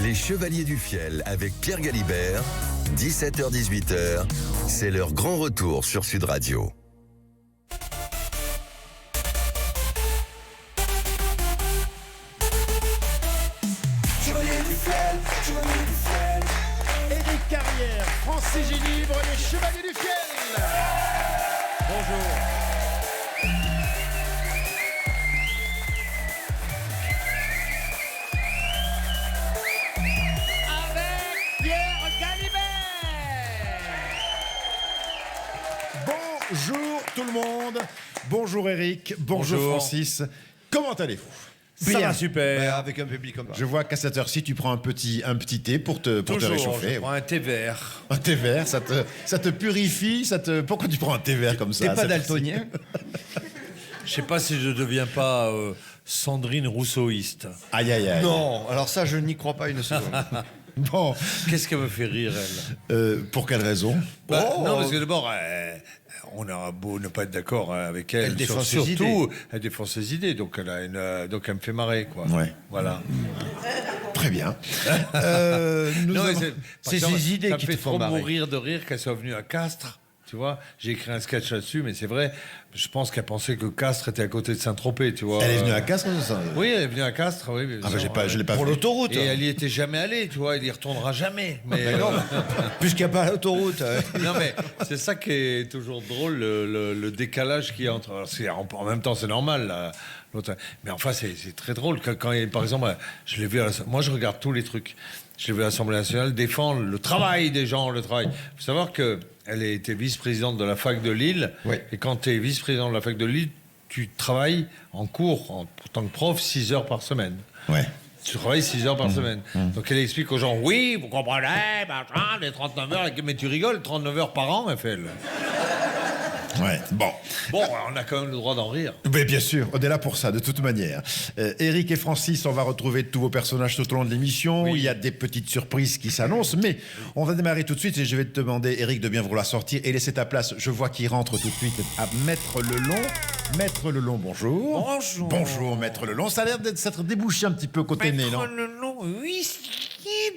Les Chevaliers du Fiel avec Pierre Galibert, 17h-18h, c'est leur grand retour sur Sud Radio. Chevaliers du Fiel, Éric Carrière, Francis Gilibre, les Chevaliers du Fiel. Bonjour. Avec Pierre Galibert. Bonjour tout le monde. Bonjour Eric. Bonjour Francis. Comment allez-vous? Ça va super. Ouais, avec un public comme ça. Je vois qu'à cette heure-ci, tu prends un petit thé pour te réchauffer. Je prends un thé vert. Un thé vert, ça te purifie, Pourquoi tu prends un thé vert comme ça? T'es pas cette daltonien? Je sais pas si je deviens pas Sandrine Rousseauiste. Aïe, aïe, aïe. Non, alors ça, je n'y crois pas une seconde. Bon, Qu'est-ce qu'elle me fait rire, elle? pour quelle raison? Non, parce que d'abord, on a beau ne pas être d'accord avec elle. Elle défend ses surtout, elle défend ses idées, donc donc elle me fait marrer, quoi. Ouais. Voilà. Très bien. Non, mais avons- par c'est exemple, ses idées ça qui me fait te font trop marrer. mourir de rire qu'elle soit venue à Castres. Tu vois, j'ai écrit un sketch là-dessus, mais c'est vrai, je pense qu'elle pensait que Castres était à côté de Saint-Tropez, tu vois. Elle est venue à Castres, ça? Oui, elle est venue à Castres, oui. bien Ah bah sûr, je l'ai pas Pour vu. l'autoroute. Et elle y était jamais allée, tu vois, elle y retournera jamais. Mais Non, puisqu'il n'y a pas l'autoroute. non, mais c'est ça qui est toujours drôle, le décalage qu'il y a entre. Alors, en même temps, c'est normal, là, l'autre. Mais enfin, c'est très drôle. Quand par exemple, je l'ai vu moi, je regarde tous les trucs. Je l'ai vu à l'Assemblée nationale défendre le travail des gens, le travail. Il faut savoir qu'elle a été vice-présidente de la fac de Lille. Oui. Et quand tu es vice-président de la fac de Lille, tu travailles en cours, en tant que prof, 6 heures par semaine. Ouais. Tu travailles 6 heures par semaine. Donc elle explique aux gens, oui, vous comprenez, machin, les 39 heures, mais tu rigoles, 39 heures par an, elle fait. Ouais. Bon. Bon, on a quand même le droit d'en rire. Mais bien sûr, on est là pour ça, de toute manière. Eric et Francis, on va retrouver tous vos personnages tout au long de l'émission. Oui. Il y a des petites surprises qui s'annoncent, mais on va démarrer tout de suite et je vais te demander, Eric, de bien vouloir sortir et laisser ta place. Je vois qu'il rentre tout de suite à Maître Lelon. Maître Lelon, bonjour. Bonjour. Bonjour, Maître Lelon. Ça a l'air d'être s'être débouché un petit peu côté nez, non? le nom huissier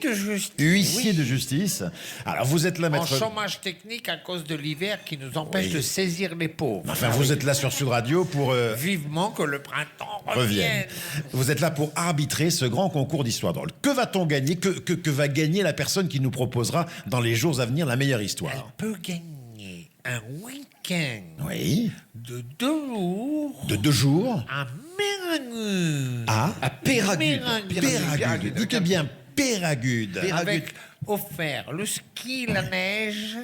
de justice. Huissier de justice. Alors, vous êtes là, En Maître... chômage technique à cause de l'hiver qui nous empêche Oui. de saisir les pauvres. Enfin, vous êtes là sur Sud Radio pour... Vivement que le printemps reviennent. revienne. Vous êtes là pour arbitrer ce grand concours d'histoire drôle. Que va-t-on gagner que va gagner la personne qui nous proposera dans les jours à venir la meilleure Elle histoire? peut gagner un week-end Oui. de 2 jours De 2 jours à Méragude. à Péragude. Péragude. Dites bien Péragude. Avec offert le ski, la neige,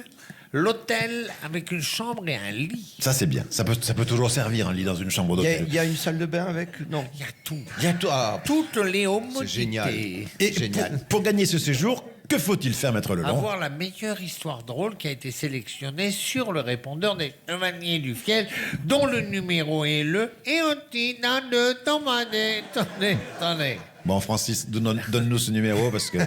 l'hôtel avec une chambre et un lit. Ça, c'est bien. Ça peut toujours servir un lit dans une chambre d'hôtel. Il y a une salle de bain avec? Non. Il y a tout. Il y a tout. Ah, Toutes les homodités. génial. Et génial. pour gagner ce séjour, que faut-il faire, Maître Lelon? Avoir la meilleure histoire drôle qui a été sélectionnée sur le répondeur des Chevaliers du Fiel, dont le numéro est le Eotina de Tomadé. Attendez. Bon, Francis, donne-nous ce numéro parce que...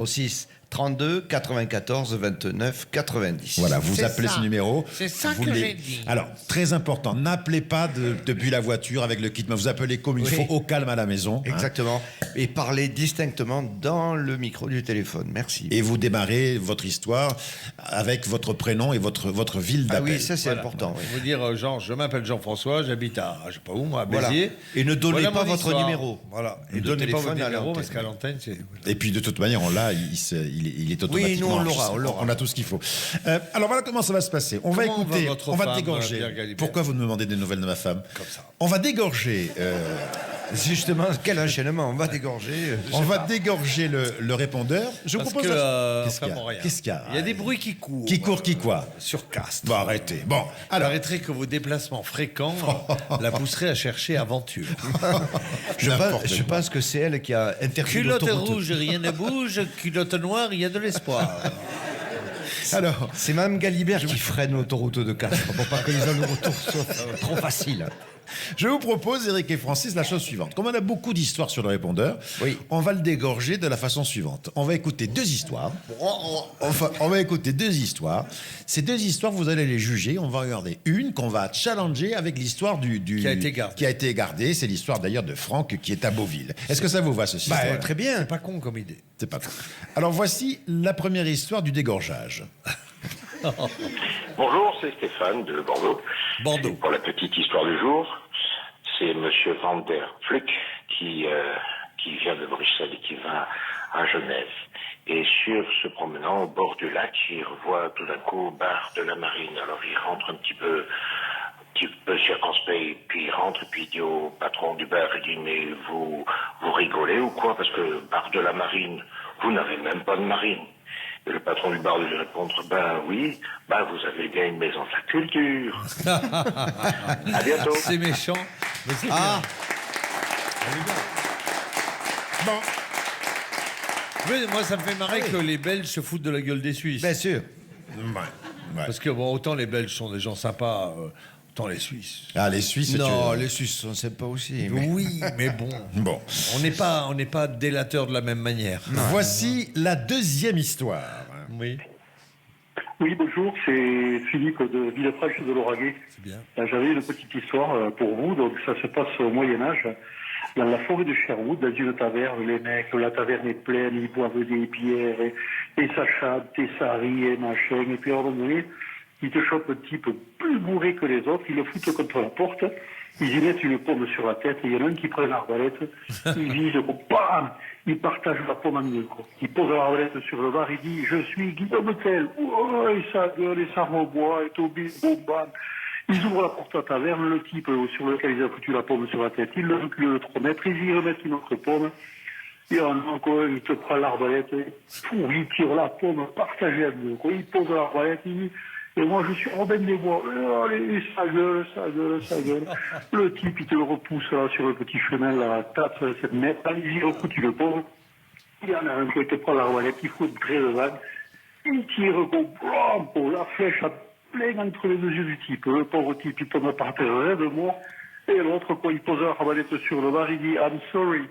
06 32 94 29 90. Voilà, vous C'est appelez ça. ce numéro. C'est ça vous que les- j'ai dit. Alors, très important, n'appelez pas depuis la voiture avec le kit, mais vous appelez comme il Oui. faut au calme à la maison. hein. Exactement. Et parlez distinctement dans le micro du téléphone. Merci. Et vous démarrez votre histoire avec votre prénom et votre ville Ah d'appel. oui, ça c'est important. oui. Vous dire, genre, je m'appelle Jean-François, j'habite à, je sais pas où, moi, à Voilà. Béziers. Et ne donnez Voilà pas mon votre histoire. numéro. Voilà. Et De donnez pas téléphone votre à numéro l'antenne. parce qu'à l'antenne, c'est. Et puis de toute manière, on l'a, il est automatiquement. Oui, nous, on l'aura, enregistré. on l'aura. On a tout ce qu'il faut. Alors voilà comment ça va se passer. On va Comment écouter, va votre on va femme, dégorger. Pierre Galibert Pourquoi vous me demandez des nouvelles de ma femme? Comme ça. On va dégorger. Justement, quel enchaînement. On va dégorger. On va dégorger le répondeur. Je vous Parce propose. que, Qu'est-ce qu'il y a enfin, bon, rien. Qu'est-ce qu'il y a Il y a des bruits qui courent. Qui court qui quoi? Sur Castres. Bon, arrêtez. Bon, alors, Paraîtrait que vos déplacements fréquents la pousseraient à chercher aventure. Je pense que c'est elle qui a interdit Culotte l'autoroute. rouge, rien ne bouge. Culotte noire, il y a de l'espoir. alors, C'est Mme Galibert qui freine l'autoroute de Castres pour pas que les allers-retours soient trop faciles. Je vous propose, Eric et Francis, la chose suivante. Comme on a beaucoup d'histoires sur le répondeur, Oui. on va le dégorger de la façon suivante. On va écouter deux histoires. On va écouter deux histoires. Ces deux histoires, vous allez les juger. On va regarder une qu'on va challenger avec l'histoire du Qui a été gardée. qui a été gardée. C'est l'histoire d'ailleurs de Franck qui est à Beauville. Est-ce que ça vous va, ce système Très bien. C'est pas con comme idée. C'est pas faux. Alors voici la première histoire du dégorgeage. Bonjour, c'est Stéphane de Bordeaux. Bordeaux. Et pour la petite histoire du jour, c'est Monsieur Van der Fluck qui vient de Bruxelles et qui va à Genève. Et sur se promenant au bord du lac, il revoit tout d'un coup au bar de la Marine. Alors il rentre un petit peu circonspect, puis il rentre, puis il dit au patron du bar, il dit, mais vous rigolez ou quoi? Parce que bar de la Marine, vous n'avez même pas de marine. Et le patron du bar lui répondre, ben oui, ben vous avez bien une maison de la culture. À bientôt. C'est méchant, mais c'est Ah, Bon, bien. Moi, ça me fait marrer que les Belges se foutent de la gueule des Suisses. bien sûr. ouais. Parce que bon, autant les Belges sont des gens sympas, autant les Suisses. Ah, les Suisses, Non, les Suisses sont sympas aussi. Mais... Oui, mais bon, Bon. on n'est pas délateurs de la même manière. Voici la deuxième histoire. Oui, Oui, bonjour, c'est Philippe de Villefranche de Lauragais. c'est bien. J'avais une petite histoire pour vous. Donc, ça se passe au Moyen-Âge, dans la forêt de Sherwood, dans une taverne. Les mecs, la taverne est pleine, ils boivent des bières, et ça chante, et ça rit, et machin. Et puis, à un moment donné, ils te chopent un type plus bourré que les autres, ils le foutent contre la porte, ils y mettent une pomme sur la tête, et il y en a un qui prend l'arbalète, il vise, bam, il partage la pomme en deux, quoi. Il pose l'arbalète sur le bar, il dit, je suis Guillaume Tell, oh, et ça gueule, et ça reboit, et Toby, boum, bam. Ils ouvrent la porte à la taverne, le type sur lequel ils ont foutu la pomme sur la tête, ils le reculent de 3 mètres, ils y remettent une autre pomme, et encore, il te prend l'arbalète, il tire la pomme partagée à deux, quoi. Il pose l'arbalète, il dit, et moi, je suis Robin des Bois. Allez, ça gueule, ça gueule, ça gueule. Le type, il te le repousse là, sur le petit chemin, là, 4-7 mètres. Allez-y, recoupe, le pauvre. Il y en a un qui te prend la roulette, il faut une très de vague. Il tire, pour la flèche à plein entre les deux yeux du type. Le pauvre type, il tombe par terre, de mort. Et l'autre, quand il pose la roulette sur le bar, il dit, I'm sorry.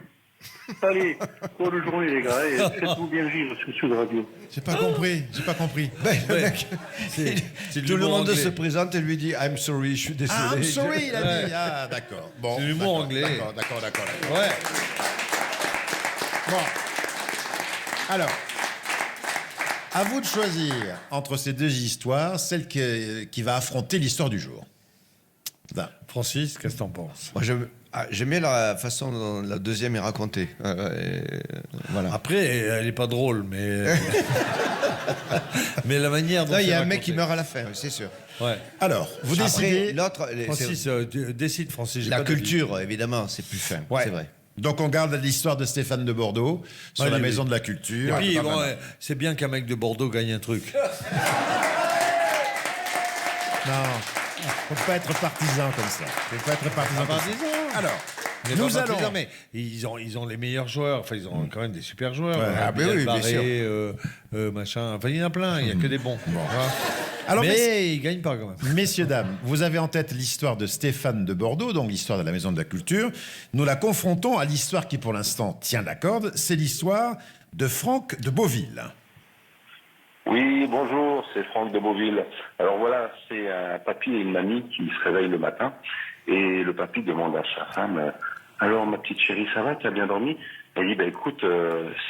Allez, bonne journée les gars, et faites-vous bien rire sur Sud Radio. J'ai pas compris, j'ai pas compris. Le mec, C'est de tout le l'humour monde anglais. se présente et lui dit I'm sorry, je suis désolé. Ah, I'm sorry, il a dit. Ah, d'accord. Bon, C'est l'humour d'accord, anglais. D'accord. Ouais. Bon. Alors, à vous de choisir entre ces deux histoires, celle qui va affronter l'histoire du jour. Va. Francis, qu'est-ce que t'en penses? Moi, j'aime bien la façon dont la deuxième est racontée. Voilà. Après, elle est pas drôle, mais mais la manière dont Là, il y a c'est un mec qui raconté. meurt à la fin, c'est sûr. Ouais. Alors, vous Après, décidez. l'autre, Francis, décide, Francis. j'ai la pas d'avis. culture, évidemment, c'est plus fin. Ouais. C'est vrai. Donc, on garde l'histoire de Stéphane de Bordeaux sur Allez, la oui. maison de la culture. Et puis, Pas bon, mal. c'est bien qu'un mec de Bordeaux gagne un truc. Non, faut pas être partisan comme ça. Faut pas être partisan. comme ça. Alors, Mais nous pas allons. partisan, mais ils ont les meilleurs joueurs. Enfin, ils ont quand même des super joueurs. Ouais, ah, ben oui, bien Barré, machin. Enfin, il y en a plein. Il y a que des bons. Voilà. Alors, mais ils gagnent pas quand même. Messieurs, dames, vous avez en tête l'histoire de Stéphane de Bordeaux, donc l'histoire de la Maison de la Culture. Nous la confrontons à l'histoire qui, pour l'instant, tient la corde. C'est l'histoire de Franck de Beauville. Oui, bonjour, c'est Franck de Beauville. Alors voilà, c'est un papy et une mamie qui se réveillent le matin et le papy demande à sa femme, alors ma petite chérie, ça va, t'as bien dormi? Elle dit, bah écoute,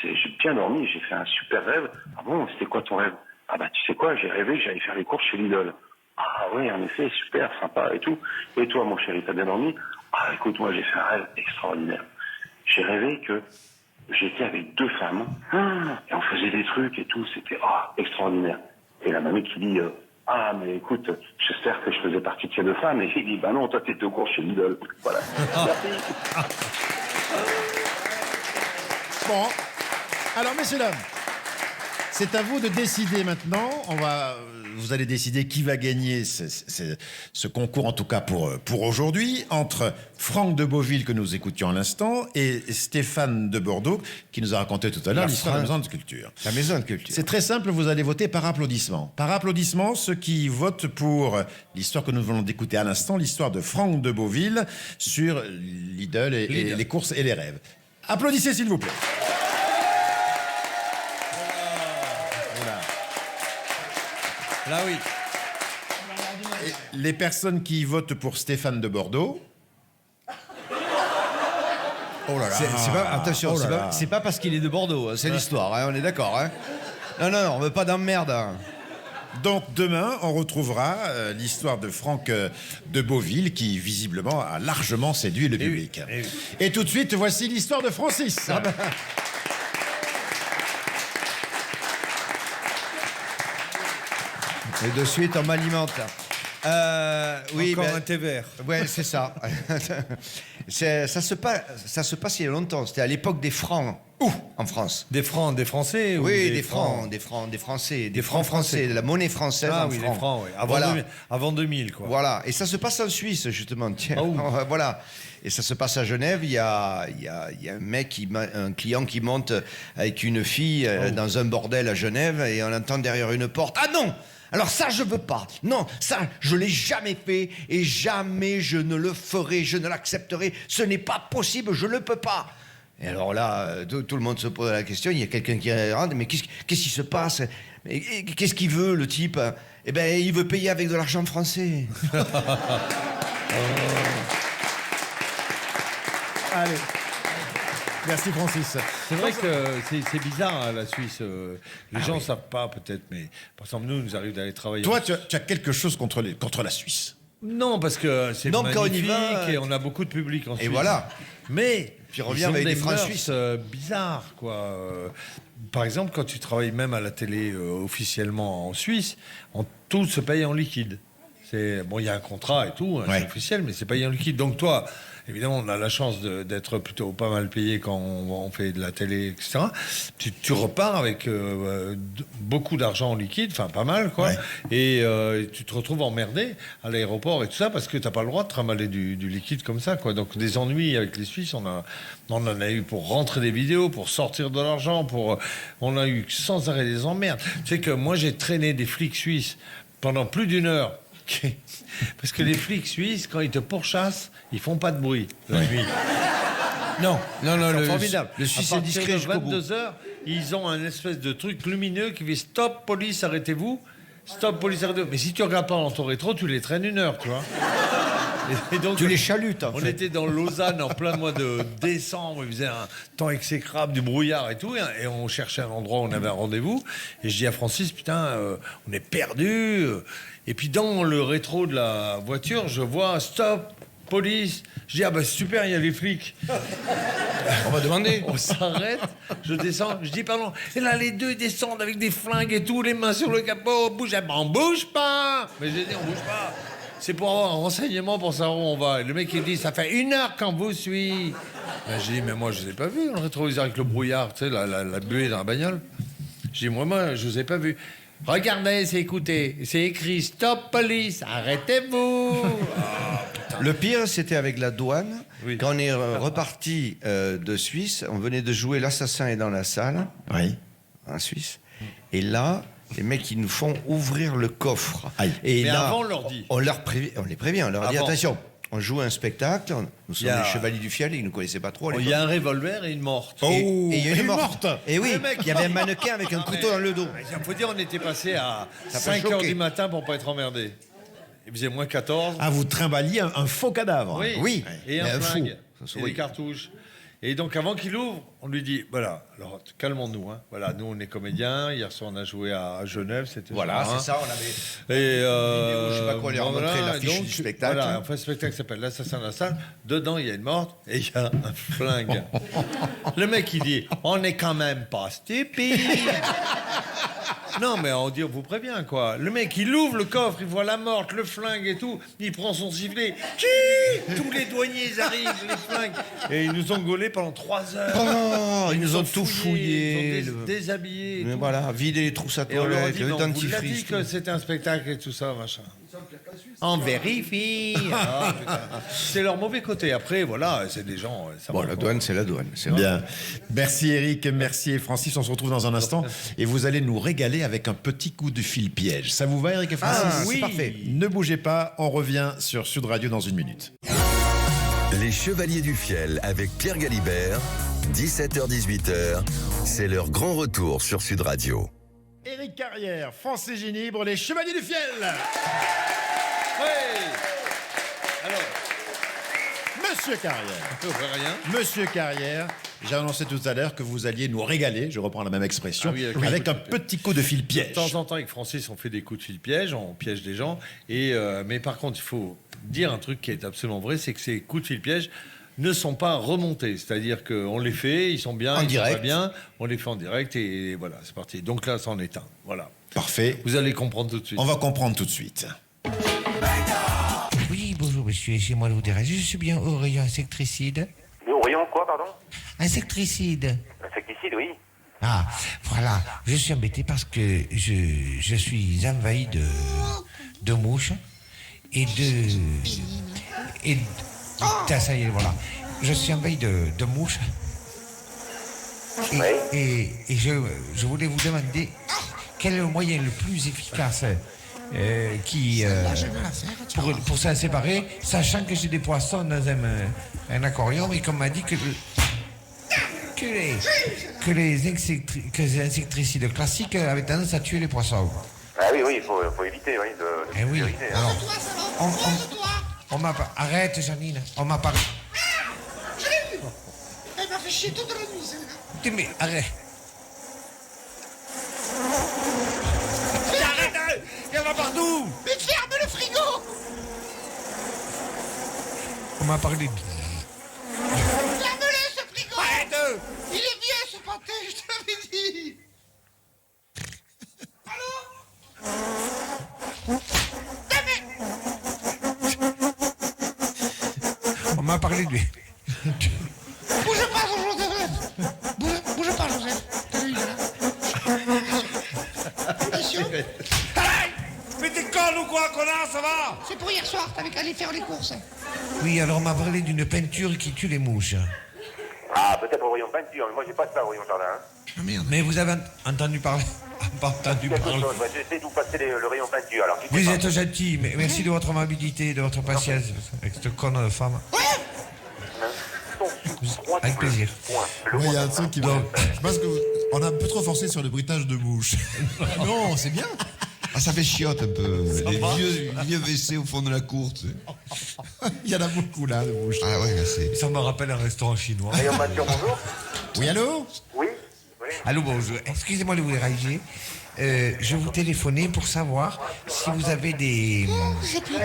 j'ai bien dormi, j'ai fait un super rêve. Ah bon, c'était quoi ton rêve? Ah bah tu sais quoi, j'ai rêvé que j'allais faire les courses chez Lidl. Ah oui, en effet, super, sympa et tout. Et toi mon chéri, t'as bien dormi? Ah écoute, moi j'ai fait un rêve extraordinaire. J'ai rêvé que j'étais avec 2 femmes, et on faisait des trucs et tout, c'était extraordinaire. Et la mamie qui dit, mais écoute, j'espère que je faisais partie de ces 2 femmes. Et il dit, bah non, toi t'étais au cours chez Lidl. Voilà. Merci. Bon, alors messieurs, dames, C'est à vous de décider maintenant. Vous allez décider qui va gagner ce concours, en tout cas pour aujourd'hui, entre Franck de Beauville, que nous écoutions à l'instant, et Stéphane de Bordeaux, qui nous a raconté tout à l'heure l'histoire de la maison de culture. La maison de culture. C'est très simple, vous allez voter par applaudissement. Par applaudissement, ceux qui votent pour l'histoire que nous venons d'écouter à l'instant, l'histoire de Franck de Beauville sur Lidl et les courses et les rêves. Applaudissez s'il vous plaît. Là, oui. Et les personnes qui votent pour Stéphane de Bordeaux. Oh là là. Attention, c'est pas parce qu'il est de Bordeaux, hein, c'est l'histoire, hein, on est d'accord. Hein. Non, on veut pas d'emmerde. Hein. Donc demain, on retrouvera l'histoire de Franck de Beauville qui visiblement a largement séduit le public. Oui. Et tout de suite, voici l'histoire de Francis. Et de suite, on m'alimente. Oui, Encore un thé vert. Ouais, c'est ça. Ça se passe il y a longtemps. C'était à l'époque des francs. Où en France? Des francs, des Français ou Oui, des francs, des Français, des francs français, de la monnaie française en oui, francs. les francs, oui. Avant 2000, quoi. Voilà, et ça se passe en Suisse, justement. Tiens, Oh. voilà. Et ça se passe à Genève. Il y a un client qui monte avec une fille dans un bordel à Genève et on entend derrière une porte. Ah non! Alors ça, je veux pas. Non, ça, je l'ai jamais fait et jamais je ne le ferai, je ne l'accepterai. Ce n'est pas possible, je ne peux pas. Et alors là, tout le monde se pose la question. Il y a quelqu'un qui rentre, mais qu'est-ce qui se passe? Qu'est-ce qu'il veut, le type? Eh bien, il veut payer avec de l'argent français. Allez. Merci Francis. C'est vrai que c'est bizarre, hein, la Suisse. Les gens ne savent pas, peut-être, mais par exemple, nous arrive d'aller travailler. Toi, tu as quelque chose contre la Suisse. Non, parce que c'est Non, quand on y magnifique va, et on a beaucoup de public en Suisse. Et voilà. Mais Puis on revient ils ont avec des des francs mœurs, suisses. Bizarres, quoi. Par exemple, quand tu travailles même à la télé officiellement en Suisse, tout se paye en liquide. Bon, il y a un contrat et tout, c'est officiel, mais c'est payé en liquide. Donc toi, évidemment, on a la chance d'être plutôt pas mal payé quand on fait de la télé, etc. Tu repars avec beaucoup d'argent en liquide, enfin pas mal, quoi. Ouais. Et tu te retrouves emmerdé à l'aéroport et tout ça parce que t'as pas le droit de trimballer du liquide comme ça, quoi. Donc des ennuis avec les Suisses, on en a eu pour rentrer des vidéos, pour sortir de l'argent, on a eu sans arrêt des emmerdes. Tu sais que moi, j'ai traîné des flics suisses pendant plus d'une heure. Parce que les flics suisses, quand ils te pourchassent, ils font pas de bruit la nuit. Non, C'est formidable. Le Suisse est discret jusqu'au bout. 22h, ils ont un espèce de truc lumineux qui fait stop, police, arrêtez-vous. Stop, police, arrêtez-vous. Mais si tu regardes pas dans ton rétro, tu les traînes 1 heure, tu vois. Et donc, Tu les chalutes, en on fait. était dans Lausanne en plein mois de décembre, il faisait un temps exécrable, du brouillard et tout, et on cherchait un endroit où on avait un rendez-vous. Et je dis à Francis, putain, on est perdu. Et puis dans le rétro de la voiture, je vois stop, police. Je dis, ah bah super, il y a les flics. On va demander. On s'arrête, je descends, je dis pardon. Et là, les deux descendent avec des flingues et tout, les mains sur le capot, bouge, on bouge pas. Mais j'ai dit, on bouge pas. C'est pour avoir un renseignement pour savoir où on va. Et le mec, il dit, ça fait 1 heure qu'on vous suit. Ben, j'ai dit, mais moi, je ne les ai pas vus, dans le rétroviseur avec le brouillard, tu sais, la buée dans la bagnole. J'ai dit, moi, je ne vous ai pas vus. Regardez, c'est écrit, stop, police, arrêtez-vous. Le pire, c'était avec la douane. Oui. Quand on est reparti de Suisse, on venait de jouer L'Assassin est dans la salle, en Suisse. Et là, les mecs, ils nous font ouvrir le coffre. Aïe. Et Mais là, avant, on leur dit. on les prévient, on leur dit, Avant. attention, on joue un spectacle, nous sommes Il y a- les Chevaliers du Fiel, ils ne nous connaissaient pas trop. à Il y l'époque. a un revolver et une morte. Et il y a une morte. Et oui, Le mec, il y avait un mannequin avec un couteau dans le dos. Il faut dire, on était passé à Ça 5 peut h choquer. du matin pour pas être emmerdé. Il faisait moins 14. Ah, vous trimballiez un faux cadavre. Oui. Et Mais un un fou. flingue. Ça, Et oui. des cartouches. Et donc, avant qu'il ouvre, on lui dit, voilà, alors calmons-nous. Hein. Voilà, nous, on est comédiens. Hier soir, on a joué à Genève. C'était Voilà, ça, hein. c'est ça, on avait... Et je sais pas quoi, on leur a montré l'affiche donc, du spectacle. Voilà, on fait un spectacle qui s'appelle L'Assassin de la salle. Dedans, il y a une morte et il y a un flingue. Le mec, il dit, on n'est quand même pas stupide. Non, mais on dit, on vous prévient, quoi. Le mec, il ouvre le coffre, il voit la morte, le flingue et tout. Il prend son sifflet. Tous les douaniers arrivent, les flingues. Et ils nous ont gaulés pendant 3 heures. Oh, ils nous ont tout fouillé. Ils ont déshabillés. et Mais tout. voilà, vider les trousses à Et on leur a toilette, dit, le mais on vous l'a dit dentifrice. que c'était un spectacle et tout ça, machin. On vérifie. Ah, putain. C'est leur mauvais côté. Après, voilà, c'est des gens. Ça Bon, va la pas. douane, c'est la douane. C'est vrai. Bien. Merci Eric, merci Francis. On se retrouve dans un instant et vous allez nous régaler avec un petit coup de fil piège. Ça vous va Eric et Francis? Ah, c'est parfait. Ne bougez pas, on revient sur Sud Radio dans 1 minute. Les Chevaliers du Fiel avec Pierre Galibert, 17h-18h, c'est leur grand retour sur Sud Radio. Eric Carrière, Francis Ginibre, les Chevaliers du Fiel. Alors, Monsieur Carrière. rien. Monsieur Carrière, j'ai annoncé tout à l'heure que vous alliez nous régaler, je reprends la même expression, Ah oui, avec un petit coup de fil De piège. temps en temps, avec Francis, on fait des coups de fil piège, on piège des gens. Mais par contre, il faut dire un truc qui est absolument vrai, c'est que ces coups de fil piège ne sont pas remontés. C'est-à-dire qu'on les fait, ils sont bien, En ils direct. sont pas bien, on les fait en direct et voilà, c'est parti. Donc là, c'en est un. Voilà. Parfait. Vous allez comprendre tout de suite. On va comprendre tout de suite. Oui, bonjour monsieur, c'est moi vous dérange. Je suis bien au rayon insecticide. Au rayon quoi, pardon? Insecticide. Insecticide, oui. Ah, voilà. Je suis embêté parce que je suis envahi de mouches et ça y est, voilà. Je suis envahi de mouches. Et je voulais vous demander quel est le moyen le plus efficace pour s'en séparer, sachant que j'ai des poissons dans un aquarium et qu'on m'a dit que les insecticides classiques avaient tendance à tuer les poissons. Ah oui, il faut éviter, oui, de Eh oui, priorité, hein. alors, on m'a pas... Arrête, Janine, on m'a pas... Elle m'a fait chier toute la nuit, celle-là. Mais arrête. Arrête, il y en a partout. Mais ferme le frigo. On m'a parlé de... Ferme-le, ce frigo. Arrête. Il est vieux, ce pâté, je te l'avais dit. On m'a parlé de lui. Bouge pas, Joseph. Bouge pas, Joseph. T'as vu, là. Attention. Mais t'es con ou quoi, connard, ça va? C'est pour hier soir, t'avais qu'à aller faire les courses. Oui, alors on m'a parlé d'une peinture qui tue les mouches. Ah, peut-être au rayon peinture, mais moi j'ai pas ça au rayon jardin. Hein. Ah merde. Mais vous avez entendu parler? Pas entendu Quelque parler. chose, ouais, j'essaie de vous passer le rayon peinture. Alors, quittez Vous pas. êtes gentil, mais merci de votre amabilité, de votre patience avec cette conne de femme. Avec plaisir. Oui, il y a un truc qui va. Je pense qu'on a un peu trop forcé sur le bruitage de mouches. Non, c'est bien. Ah, ça fait chiotte un peu. Les vieux WC au fond de la cour, tu sais. Il y en a beaucoup là, de mouches. Ah ouais, c'est. Ça me rappelle un restaurant chinois. Rayon peinture, bonjour. Oui, allô? Oui. Allô, bonjour. Excusez-moi de vous déranger. Je vous téléphonais pour savoir si vous avez des...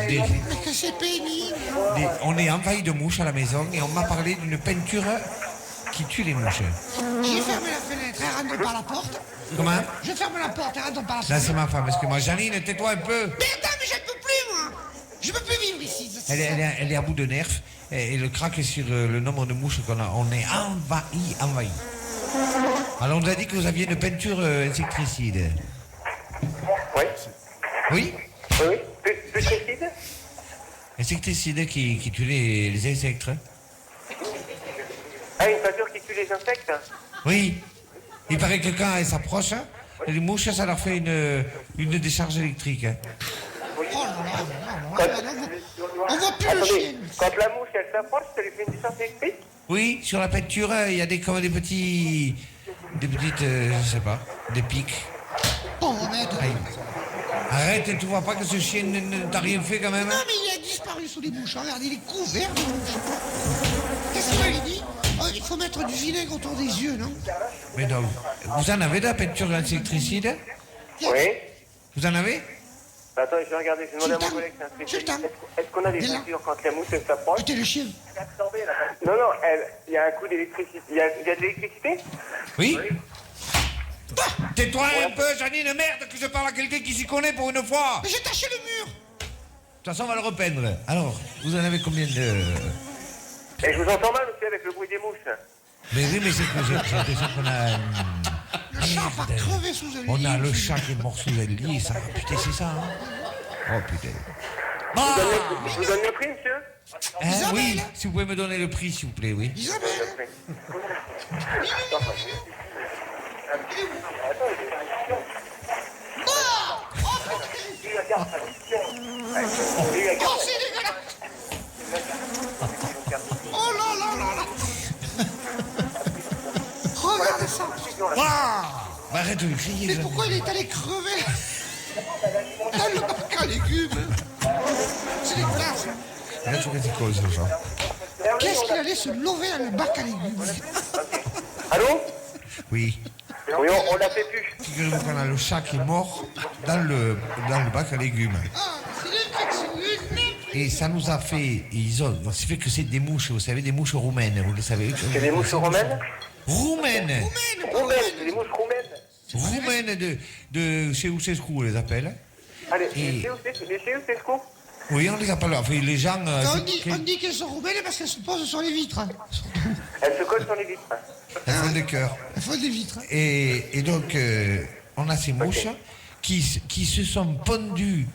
Mais que c'est pénible. On est envahi de mouches à la maison et on m'a parlé d'une peinture qui tue les mouches. J'ai fermé la fenêtre, elle rentre par la porte. Comment? Je ferme la porte, elle rentre par la Là, fenêtre. c'est ma femme. Excuse-moi. Janine, tais-toi un peu. Mais attends, mais je ne peux plus, moi. Je peux plus vivre ici. Elle est à bout de nerfs et elle craque sur le nombre de mouches qu'on a. On est envahi. Alors, on nous a dit que vous aviez une peinture insecticide. Oui. Oui? Oui. Pesticide. Insecticide qui tue les insectes. Ah, une peinture qui tue les insectes. Oui. Il paraît que quand elles s'approchent, les mouches, ça leur fait une décharge électrique. Oh là là, on voit plus le Attendez, chien. quand la mouche elle s'approche, ça lui fait une décharge électrique. Oui, sur la peinture, il y a comme des petites, je sais pas, des pics. Bon, arrête. Arrête, tu vois pas que ce chien ne t'a rien fait quand même? Non, mais il a disparu sous les mouches. Regarde, il est couvert de mouches. Qu'est-ce qu'il avait dit? Oh, il faut mettre du vinaigre autour des yeux, non? Mais donc, vous en avez de la peinture insecticide? Oui. Vous en avez? Attends, je vais regarder, je vais demander à mon collègue, c'est un spécialiste. Est-ce qu'on a des peintures quand la mouche elle s'approche? Écoutez le chien. Non, il y a un coup d'électricité. Il y a de l'électricité? Oui. Ah, Tais-toi un peu, Janine, merde, que je parle à quelqu'un qui s'y connaît pour une fois. Mais j'ai taché le mur. De toute façon, on va le repeindre. Alors, vous en avez combien de... Et je vous entends mal aussi avec le bruit des mouches. Mais oui, mais c'est que j'ai l'impression qu'on a... Le chat va crever sous un lit. On a le chat qui est mort sous un lit, ça. Putain, c'est ça, hein. Oh, putain. Je vous donne le prix, monsieur? Hein, oui, si vous pouvez me donner le prix, s'il vous plaît, oui. Isabelle. Oh, c'est dégueulasse. Oh là là là là. Regardez ça. Bah, arrête de crier. Mais pourquoi il est allé crever dans le bac à légumes? C'est dégueulasse. Là, tu ridicules, ce genre. Qu'est-ce qu'il allait se lever dans le bac à légumes? Allô? Oui. Oui, on l'a fait plus. Figurez-vous qu'on a le chat qui est mort dans le bac à légumes. Ah, c'est l'infection. Et ça nous a fait... Ça fait que c'est des mouches, vous savez, des mouches roumaines, vous le savez. C'est des mouches romaines? Roumaines. Roumaines, c'est des mouches roumaines. Roumaines de chez Oussescu, on les appelle. Allez, Et- chez où c'est ce coup? Oui, on les appelle. Enfin, les gens... On dit qu'elles sont roumaines parce qu'elles se posent sur les vitres. Elles se collent sur les vitres. elles font des cœurs. Elles font des vitres. Et donc, on a ces mouches qui se sont pondues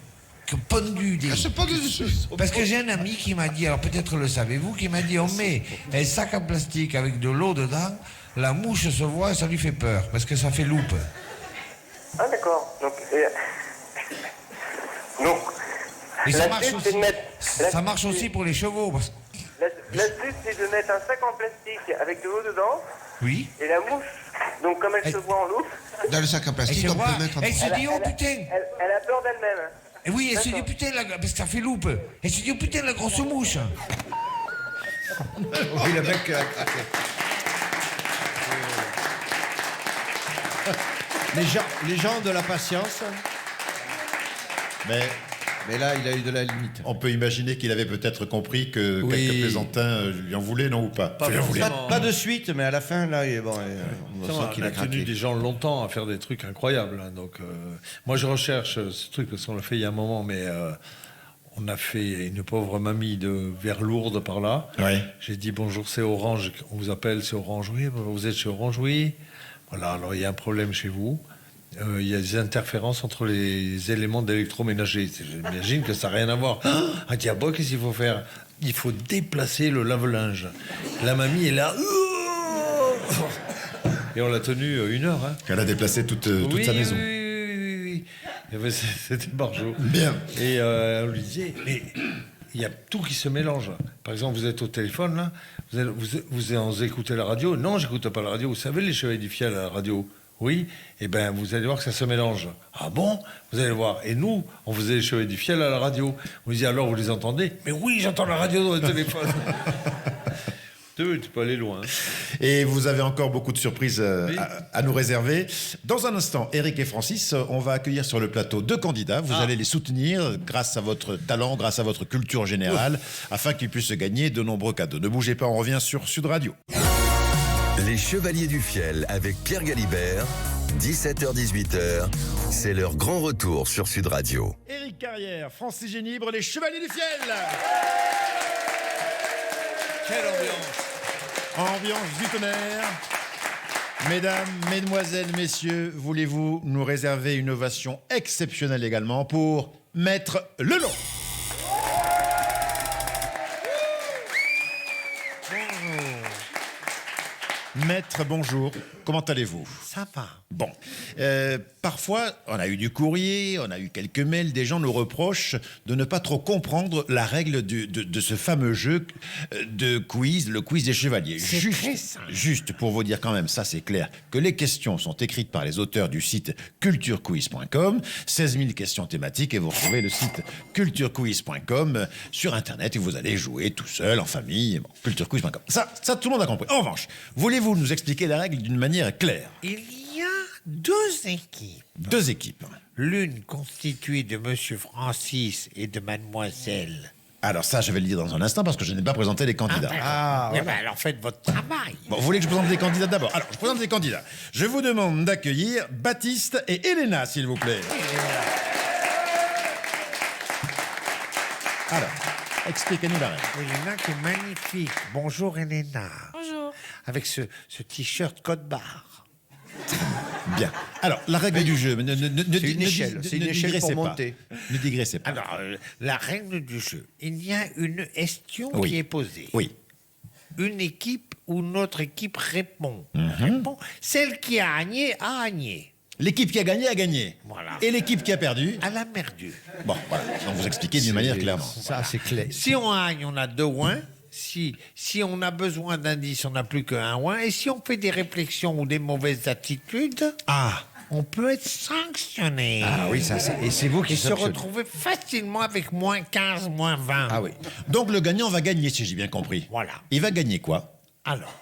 des... Elles se pondent dessus. Parce que j'ai un ami qui m'a dit, alors peut-être le savez-vous, qui m'a dit on met un sac en plastique avec de l'eau dedans, la mouche se voit et ça lui fait peur, parce que ça fait loupe. Ah, d'accord. Donc, Et ça l'astuce, marche c'est de aussi, mettre- ça marche aussi pour les chevaux. l'astuce, c'est de mettre un sac en plastique avec de l'eau dedans. Oui. Et la mouche, donc comme elle se voit en loupe, Dans le sac en plastique, Elle se on voit, peut mettre un... elle se dit oh putain. elle a peur d'elle-même. Et oui, elle se dit D'accord. putain, parce que ça fait loupe. Elle se dit oh putain, la grosse mouche. Oui, le mec a craqué. Les gens ont de la patience. Mais là, il a eu de la limite. On peut imaginer qu'il avait peut-être compris que Oui. quelques plaisantins lui en voulaient, non ou pas? Pas Lui en voulaient. forcément. Pas de suite, mais à la fin, là, on Ça sent va, qu'il on a a tenu craqué. des gens longtemps à faire des trucs incroyables. Hein, donc, moi, je recherche ce truc parce qu'on l'a fait il y a un moment, mais on a fait une pauvre mamie vers Lourdes par là. Ouais. J'ai dit bonjour, c'est Orange. On vous appelle, c'est Orange. Oui, vous êtes chez Orange, oui. Voilà, alors il y a un problème chez vous. Il y a des interférences entre les éléments d'électroménager. J'imagine que ça n'a rien à voir. Ah, tiens, bon, qu'est-ce qu'il faut faire? Il faut déplacer le lave-linge. La mamie est là. Et on l'a tenue 1 heure. Hein. Elle a déplacé toute Oui, sa maison. Oui. Eh ben, c'était Barjot. Bien. Et on lui disait, mais il y a tout qui se mélange. Par exemple, vous êtes au téléphone, là, vous écoutez la radio. Non, j'écoute pas la radio. Vous savez, les Chevaliers du Fiel à la radio? Oui. Eh bien, vous allez voir que ça se mélange. Ah bon? Vous allez voir. Et nous, on faisait les Chevaliers du Fiel à la radio. On disait, alors, vous les entendez? Mais oui, j'entends la radio dans le téléphone. Tu peux aller loin. Et vous avez encore beaucoup de surprises à nous réserver. Dans un instant, Eric et Francis, on va accueillir sur le plateau 2 candidats. Vous allez les soutenir grâce à votre talent, grâce à votre culture générale, afin qu'ils puissent gagner de nombreux cadeaux. Ne bougez pas, on revient sur Sud Radio. Les Chevaliers du Fiel avec Pierre Galibert, 17h-18h, c'est leur grand retour sur Sud Radio. Eric Carrière, Francis Génibre, les Chevaliers du Fiel. Quelle ambiance! Ambiance du tonnerre. Mesdames, mesdemoiselles, messieurs, voulez-vous nous réserver une ovation exceptionnelle également pour Maître Lelon? Maître, bonjour. Comment allez-vous? Ça va. Bon. Parfois, on a eu du courrier, on a eu quelques mails, des gens nous reprochent de ne pas trop comprendre la règle de ce fameux jeu de quiz, le quiz des chevaliers. C'est très simple. Juste pour vous dire quand même, ça c'est clair, que les questions sont écrites par les auteurs du site culturequiz.com, 16 000 questions thématiques, et vous retrouvez le site culturequiz.com sur Internet et vous allez jouer tout seul, en famille, bon, culturequiz.com. Ça, tout le monde a compris. En revanche, voulez-vous nous expliquer la règle d'une manière claire? Il y a 2 équipes. 2 équipes. L'une constituée de Monsieur Francis et de Mademoiselle Alors ça, je vais le dire dans un instant parce que je n'ai pas présenté les candidats. Eh ben, alors faites votre travail. Bon, vous voulez que je présente les candidats d'abord? Alors, je présente les candidats. Je vous demande d'accueillir Baptiste et Elena, s'il vous plaît. Alors, expliquez-nous la règle. Elena qui est magnifique. Bonjour Elena. Bonjour. Avec ce t-shirt code barre. Bien. Alors, la règle du jeu. C'est une échelle. C'est une échelle pour monter. Ne digressez pas. Alors, la règle du jeu. Il y a une question Oui. qui est posée. Oui. Une équipe ou notre équipe répond. Mhm. Répond. Celle qui a gagné a gagné. L'équipe qui a gagné a gagné. Voilà. Et l'équipe qui a perdu. Elle a perdu. Bon, voilà. Donc vous expliquez d'une manière clairement. Ça, c'est clair. Si on gagne, on a 2 ouins. Si on a besoin d'indices, on n'a plus qu'un ouin. Et si on fait des réflexions ou des mauvaises attitudes, on peut être sanctionné. Ah oui, ça, et c'est vous qui Et se sanctionnez. retrouver facilement avec moins 15, moins 20. Ah oui. Donc le gagnant va gagner, si j'ai bien compris. Voilà. Il va gagner quoi? Alors,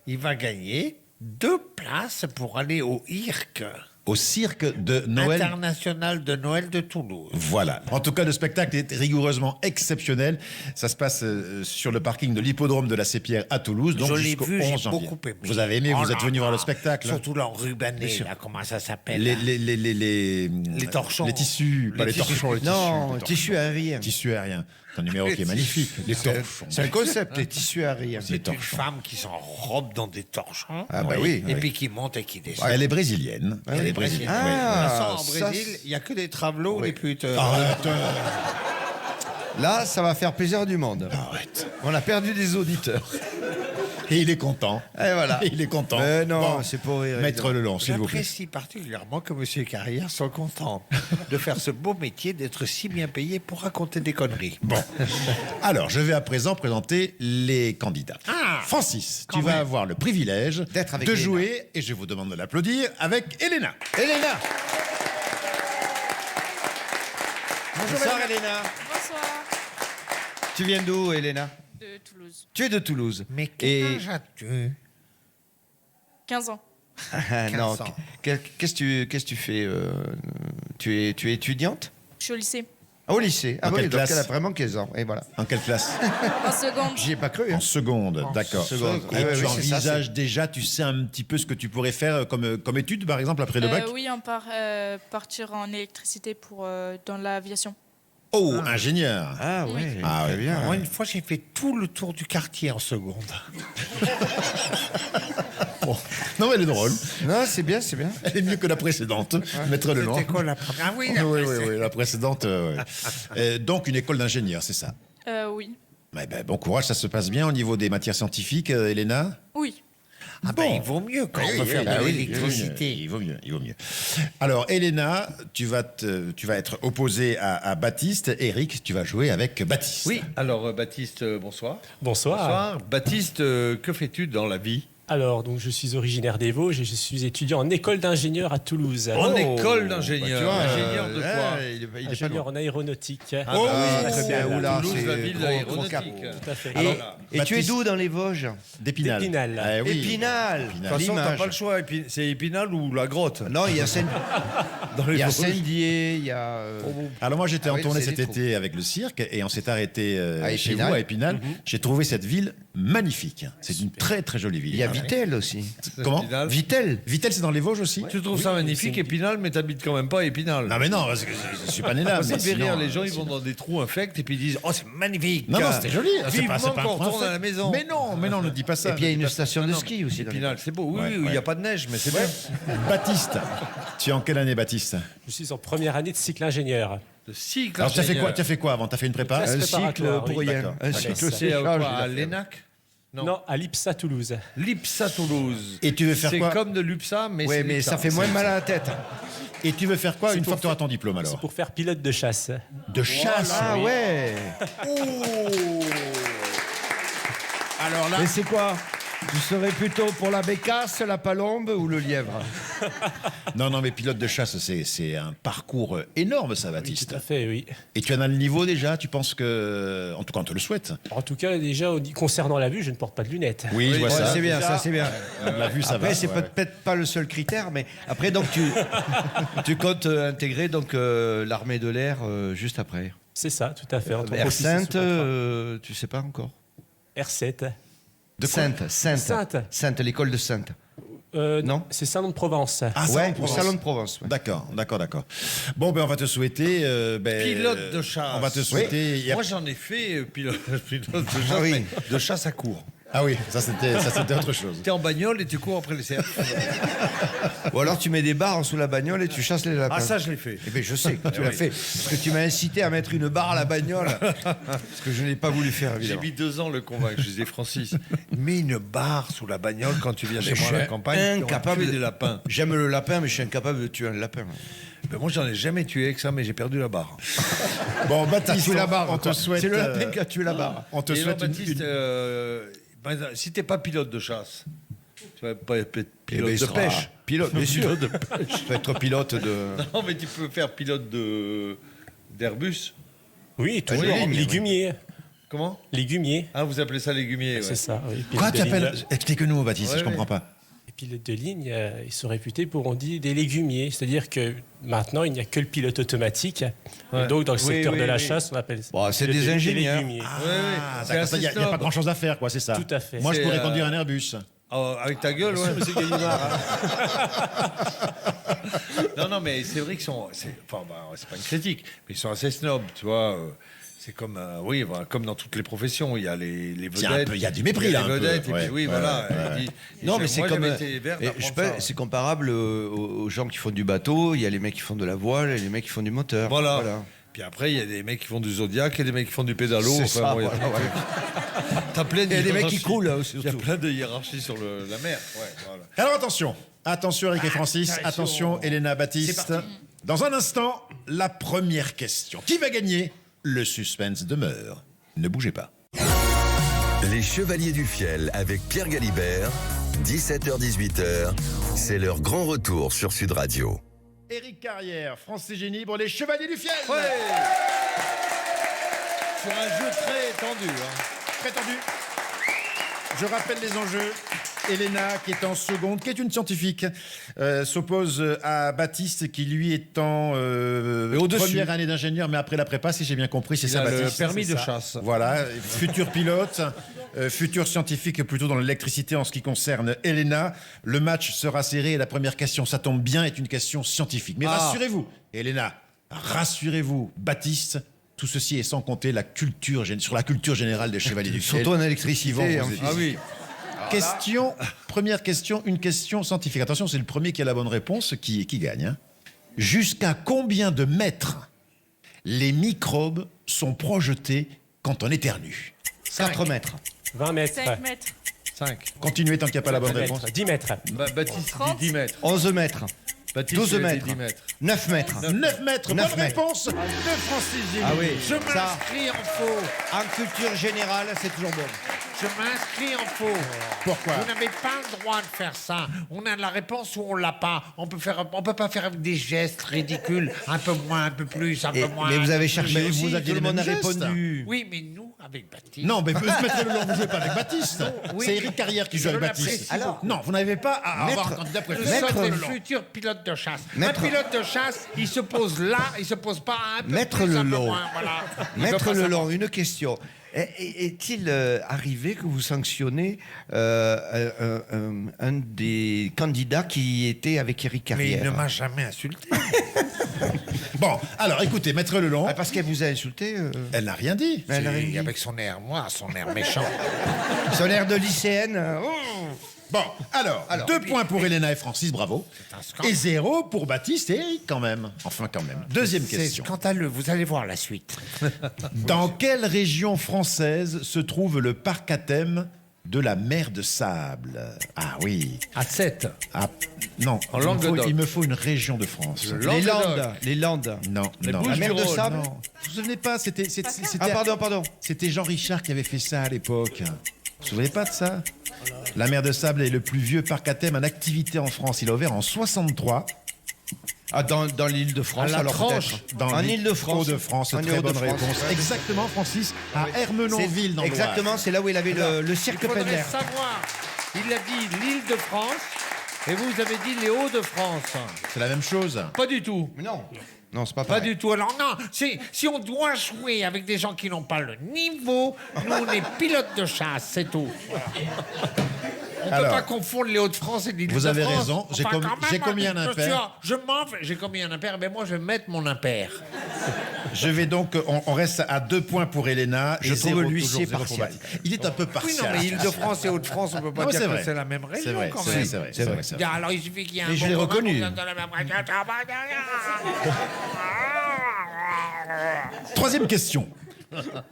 il va gagner 2 places pour aller au IRC. Au cirque de Noël. International de Noël de Toulouse. Voilà. En tout cas, le spectacle est rigoureusement exceptionnel. Ça se passe sur le parking de l'hippodrome de la Sépierre à Toulouse. Donc Je l'ai jusqu'au vu, 11 j'ai janvier. beaucoup aimé. Vous avez aimé, Oh vous là êtes venu voir là. le spectacle. Surtout l'enrubané, là, comment ça s'appelle? Les torchons. Les tissus, pas les torchons, les tissus. Non, les torchons. tissu aérien. Tissu aérien. C'est un numéro qui est magnifique. Les torchons. C'est un concept, les tissus aériens. C'est une femme qui s'enrobe dans des torchons. Ah bah oui. Et puis qui monte et qui descend. Elle est brésilienne. Elle est brésilienne. De toute façon, en ça, Brésil, il n'y a que des travelots, des putes. Arrête. Là, ça va faire plaisir du monde. Arrête. On a perdu des auditeurs. Et il est content. Et voilà. Et il est content. Mais non, Bon, c'est pour rire. Maître Lelon, s'il vous plaît. J'apprécie particulièrement que M. Carrière soit content de faire ce beau métier, d'être si bien payé pour raconter des conneries. Bon. Alors, je vais à présent présenter les candidats. Francis, tu vas avoir le privilège D'être avec de Elena. jouer, et je vous demande de l'applaudir, avec Elena. Elena. Bonsoir, Elena. Bonsoir. Tu viens d'où, Elena? De Toulouse. Tu es de Toulouse. Mais quel âge as-tu? 15 ans. Non, 15 ans. qu'est-ce que tu fais tu es étudiante? Je suis au lycée. Au lycée. Ah En oui, quelle donc classe elle a vraiment 15 ans. Et voilà. En quelle classe? En seconde. J'y ai pas cru. En seconde, d'accord. seconde. Et Ah ouais, tu oui, c'est ça, envisages déjà, tu sais un petit peu ce que tu pourrais faire comme étude, par exemple, après le bac? Oui, on part partir en électricité pour dans l'aviation. Oh, ingénieur. Ah ouais. Ah ouais. bien. Moi, une fois, j'ai fait tout le tour du quartier en seconde. Bon. Non, mais elle est drôle. Non, c'est bien, c'est bien. Elle est mieux que la précédente, Maître Lelon. C'était quoi la première? Ah oui, Oui, la précédente. Ouais. Donc, une école d'ingénieur, c'est ça? Oui. Eh ben, bon courage, ça se passe bien au niveau des matières scientifiques, Elena? Oui. Ah ben, il vaut mieux quand on veut faire de l'électricité. Il vaut mieux. Alors, Elena, tu vas être opposée à Baptiste. Eric, tu vas jouer avec Baptiste. Oui, alors Baptiste, bonsoir. Bonsoir. Baptiste, que fais-tu dans la vie? Alors, donc, je suis originaire des Vosges et je suis étudiant en école d'ingénieur à Toulouse. En école d'ingénieur. tu vois, Ingénieur de quoi? il est pas Ingénieur loin. en aéronautique. Ah bah oui, très bien. Oula, Toulouse, c'est la ville gros aéronautique. Tout à fait. Et, Alors, et tu es Baptiste- d'où dans les Vosges? D'Épinal. D'Épinal. Eh oui. Épinal. De toute façon, t'as pas le choix. C'est Épinal ou la grotte? Non, il y a Dans les il y a Vosges. Saint-Dié, il y a. Alors moi j'étais Ah en oui, tournée c'est cet des trous. été avec le cirque et on s'est arrêté À chez vous Épinal. à Épinal. J'ai trouvé cette ville magnifique. C'est une très très jolie ville. Il y a Vitel aussi. Comment? Épinal. Vitel. Vitel, c'est dans les Vosges aussi? Tu trouves ça magnifique, Épinal, mais t'habites quand même pas à Épinal. Non mais non, parce que je suis pas né là. Ça mais fait rire, sinon, les gens ils vont dans des trous infects et puis ils disent oh c'est magnifique. Non, c'était joli. C'est pas Vivement un qu'on point retourne fait. à la maison. Mais non, ne dis pas ça. Et puis il y a ne dis une pas ça. station de ski aussi. dans les Épinal, c'est beau. Oui, Ouais, oui, il n'y ouais. a pas de neige, mais c'est bien. Baptiste, tu es en quelle année, Baptiste? Je suis en première année de cycle ingénieur. Le cycle. Alors tu as fait quoi? ingénieur. Tu as fait quoi avant? Tu as fait une prépa? Classe Un cycle préparatoire, pour oui. rien. D'accord. Un D'accord. cycle C'est séchage. quoi, il à a fait. l'ENAC? Non, à l'IPSA Toulouse. L'IPSA Toulouse. Et tu veux faire quoi? C'est comme de l'UPSA, mais Ouais, c'est mais l'IPSA. ça fait moins mal à la tête. Et tu veux faire quoi C'est une pour fois que tu auras faire- ton diplôme C'est alors? pour faire pilote de chasse. De chasse. Ah ouais. Alors là, Et c'est quoi? Tu serais plutôt pour la bécasse, la palombe ou le lièvre? non, mais pilote de chasse, c'est un parcours énorme, ça, Oui, Baptiste. tout à fait, oui. Et tu en as le niveau déjà? Tu penses que, en tout cas, on te le souhaite? En tout cas, déjà, concernant la vue, je ne porte pas de lunettes. Oui, je vois Ouais, ça. c'est bien, Déjà, ça c'est bien. La vue, ça Après, va. c'est ouais. peut-être pas le seul critère, mais après, donc tu comptes intégrer donc l'armée de l'air juste après. C'est ça, tout à fait. En tant Air qu'officier Sainte, sous contrat. tu sais pas encore. R7. De Sainte, l'école de Sainte. Non, c'est Salon de Provence. Ah, Salon de Provence. Ouais. D'accord. Bon, ben on va te souhaiter... pilote de chasse. On va te souhaiter... Moi, j'en ai fait pilote de chasse, oui. mais de chasse à court. Ah oui, ça c'était autre chose. T'es en bagnole et tu cours après les cerfs. Ou alors tu mets des barres sous la bagnole et tu chasses les lapins. Ah, ça, je l'ai fait. Eh bien, je sais que tu l'as fait. Parce que tu m'as incité à mettre une barre à la bagnole. Ce que je n'ai pas voulu faire, J'ai évidemment. mis 2 ans à le convaincre. Je disais, Francis, mets une barre sous la bagnole quand tu viens chez moi à la campagne. Incapable des lapins. J'aime le lapin, mais je suis incapable de tuer un lapin. Ben moi, j'en ai jamais tué avec ça, mais j'ai perdu la barre. Bon, Baptiste, tué la barre, on te souhaite... C'est le lapin qui a tué la barre. On te Et souhaite alors, Baptiste, si t'es pas pilote de chasse, tu vas pas être pilote de pêche. Pilote, bien sûr. Tu peux être pilote de... Non, mais tu peux faire pilote d'Airbus. Oui, toujours. ligne, Légumier. Comment? Légumier. Ah, vous appelez ça légumier, ouais. C'est ça, oui. Quoi, Pilote de t'appelles... ligne. Explique-nous, Baptiste, Ouais, je comprends pas. Les pilotes de ligne, ils sont réputés pour, on dit, des légumiers. C'est-à-dire que maintenant, il n'y a que le pilote automatique. Ouais. Et donc, dans le Oui, secteur oui, de la oui. chasse, on appelle ça. Bon, c'est des ingénieurs. légumiers. Ah, c'est d'accord, assez il n'y a pas snob. grand-chose à faire, quoi, c'est ça. Tout à fait. Moi, je C'est, pourrais conduire un Airbus. Oh, avec ta gueule, ouais. Monsieur Gallimard. Non, mais c'est vrai qu'ils sont... c'est pas une critique, mais ils sont assez snobs, tu vois. C'est comme, comme dans toutes les professions, il y a les vedettes. Il y a du mépris, là, les un peu. vedettes, et Ouais, puis oui, ouais, voilà. ouais. Non, mais c'est moi, comme... j'avais été vert d'apprendre ça. C'est comparable aux gens qui font du bateau. Il y a les mecs qui font de la voile et les mecs qui font du moteur. Voilà. Puis après, il y a des mecs qui font du Zodiac et des mecs qui font du pédalo. C'est Enfin, ça, bon, il y a voilà, plein de trucs. T'as plein de Il y a des mecs qui hiérarchies. coulent, là, Il y a surtout. plein de hiérarchies sur la mer. Ouais, voilà. Alors attention Eric et Francis, attention Elena, Baptiste. Dans un instant, la première question. Qui va gagner? Le suspense demeure. Ne bougez pas. Les Chevaliers du Fiel avec Pierre Galibert, 17h-18h, c'est leur grand retour sur Sud Radio. Éric Carrière, Francis Génibre, les Chevaliers du Fiel. Ouais. Sur un jeu très tendu. Très tendu. Je rappelle les enjeux. Elena, qui est en seconde, qui est une scientifique, s'oppose à Baptiste, qui lui est en première année d'ingénieur, mais après la prépa, si j'ai bien compris, c'est Il ça, a Baptiste. le permis c'est de ça. chasse. Voilà, futur pilote, futur scientifique plutôt dans l'électricité en ce qui concerne Elena. Le match sera serré et la première question, ça tombe bien, est une question scientifique. Mais rassurez-vous, Elena, rassurez-vous, Baptiste, tout ceci est sans compter sur la culture générale des Chevaliers du Fiel. Surtout en électricité. Ils vont vous aider. Ah oui. Première question, une question scientifique. Attention, c'est le premier qui a la bonne réponse qui gagne. Hein. Jusqu'à combien de mètres les microbes sont projetés quand on éternue? 4 mètres. 20 mètres. 5 mètres. 5. Continuez tant qu'il n'y a pas la bonne 10 réponse. mètres. 10 mètres. Baptiste dit 10 mètres. 11 mètres. Baptiste 12 il a dit mètres. 10 mètres. 9 mètres. 9 mètres, 9 bonne mètres. réponse de Francis Génibre. Ah oui. Je Ça, m'inscris en faux. en culture générale, c'est toujours bon. Je m'inscris en faux. Pourquoi? Vous n'avez pas le droit de faire ça. On a la réponse ou on l'a pas. On peut pas faire des gestes ridicules. Un peu moins, un peu plus, un peu moins. Mais vous avez cherché Mais aussi, vous aviez tout le les monde a mêmes gestes. répondu. Oui, mais nous, avec Baptiste. Non, mais Maître Lelon, vous ne jouez pas avec Baptiste. Oui, C'est mais Éric Carrière qui joue je avec Baptiste. l'apprécie Alors, non, vous n'avez pas à avoir un candidat Nous préféré. sommes des Lelon. futurs pilotes de chasse. Maître- Un pilote de chasse, il se pose là, il se pose pas un peu Maître plus, un peu Lelon. moins, voilà. Il veut Maître pas Lelon, savoir. une question. Est-il arrivé que vous sanctionnez un des candidats qui était avec Éric Mais il Carrière? ne m'a jamais insulté. Bon, alors écoutez, Maître Lelon, Parce qu'elle vous a insulté. elle n'a rien dit. Elle a rien dit. Avec son air, son air méchant. Son air de lycéenne. Bon, alors 2 points pour Elena et Francis, bravo. un scandale. Et 0 pour Baptiste et Eric, quand même. Enfin, quand même. Deuxième C'est question. scandaleux, vous allez voir la suite. Dans quelle région française se trouve le parc à thème de la mer de Sable? Ah oui. À 7. Ah, non, En Languedoc. il me faut une région de France. Les Landes. Les Landes. Non, Les non. Bouches La mer du de Rhône. Sable. Non. Vous vous souvenez pas, c'était Ah, pardon. c'était Jean Richard qui avait fait ça à l'époque. Vous vous souvenez pas de ça? La mer de Sable est le plus vieux parc à thème en activité en France. Il a ouvert en 63 Ah, dans l'île de France, À la alors Tranche. peut-être. dans En l'île Île-de-France. Hauts-de-France. En Très bonne Hauts-de-France. réponse. Exactement, Francis, à Ermenonville dans l'Oise. Exactement, c'est là où il avait le Il cirque faudrait Pender. savoir, il a dit l'Île-de-France, Et vous avez dit les Hauts-de-France. C'est la même chose. Pas du tout. Mais non. Non, c'est pas Pas pareil. du tout. Alors non, si on doit jouer avec des gens qui n'ont pas le niveau, nous on est pilotes de chasse, c'est tout. Voilà. On ne peut Alors, pas confondre les Hauts-de-France et l'Île-de-France. vous avez raison. J'ai Enfin, quand même, combien un impair? Je m'en vais. J'ai combien un impair? Ben moi, je vais mettre mon impair. Je vais donc, on reste à 2 points pour Elena. Je et trouve 0, l'huissier toujours 0 pour partial. Baptiste. Il est un peu Oui, partial. non, mais Île-de-France et Hauts-de-France, on ne peut pas Non, dire c'est que vrai. c'est la même région, C'est vrai, quand c'est même. vrai, c'est vrai. c'est vrai. Alors, il suffit qu'il y ait un Mais je bon l'ai commun reconnu. pour dans la même région. Troisième question.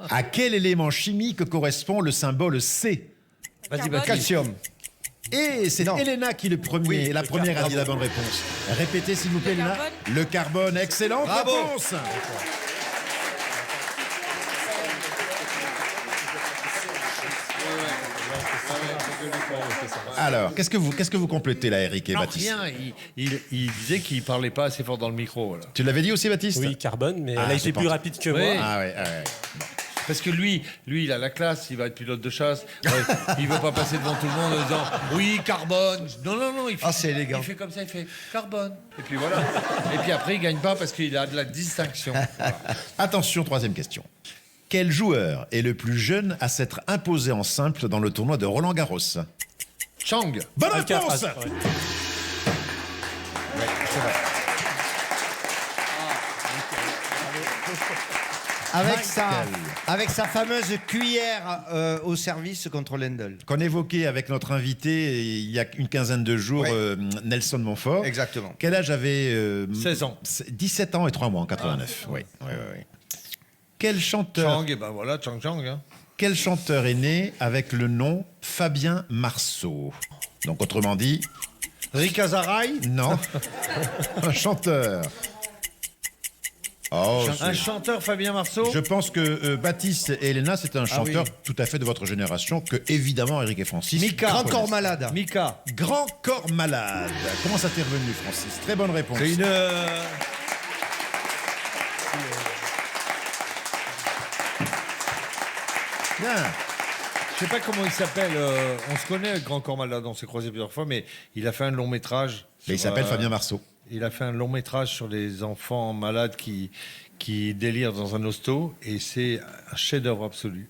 À quel élément chimique correspond le symbole C? Vas-y, calcium. Et c'est Elena qui est le premier. Oui, et la le première a carbone. dit la bonne réponse. Répétez s'il vous plaît, Elena. Le carbone, excellente Bravo. réponse. Alors, qu'est-ce que vous complétez là, Eric et Non, Baptiste? rien. Il disait qu'il parlait pas assez fort dans le micro. Voilà. Tu l'avais dit aussi, Baptiste? Oui, carbone, mais Ah, elle a j'ai été pas plus entendu. rapide que Oui. moi. Ah ouais, ah ouais. Parce que lui, il a la classe, il va être pilote de chasse. Ouais, il veut pas passer devant tout le monde en disant oui, carbone. Non, il fait, Ah, c'est élégant. Il fait comme ça, il fait carbone. Et puis voilà. Et puis après, il gagne pas parce qu'il a de la distinction. Voilà. Attention, troisième question. Quel joueur est le plus jeune à s'être imposé en simple dans le tournoi de Roland-Garros? Chang. Bonne Alcaraz, réponse. ouais. Avec sa fameuse cuillère au service contre Lendl. Qu'on évoquait avec notre invité il y a une quinzaine de jours, Ouais. Nelson Montfort. Exactement. Quel âge avait 16 ans. 17 ans et 3 mois en 89. Oui. Quel chanteur, Chang, et ben voilà, Chang. Hein. quel chanteur est né avec le nom Fabien Marceau? Donc autrement dit, Rick Azaray. non, un chanteur. Oh, Un chanteur, Fabien Marceau. je pense que Baptiste et Elena, c'est un chanteur tout à fait de votre génération que, évidemment, Eric et Francis. Mika. Grand connaissent. corps malade. Mika. Grand corps malade. Comment ça t'est revenu, Francis? Très bonne réponse. C'est une. Bien. Je sais pas comment il s'appelle. On se connaît, Grand Corps Malade, on s'est croisé plusieurs fois, mais il a fait un long métrage. Mais il sur, s'appelle Fabien Marceau. Il a fait un long métrage sur les enfants malades qui délirent dans un hosto, et c'est un chef-d'œuvre absolu.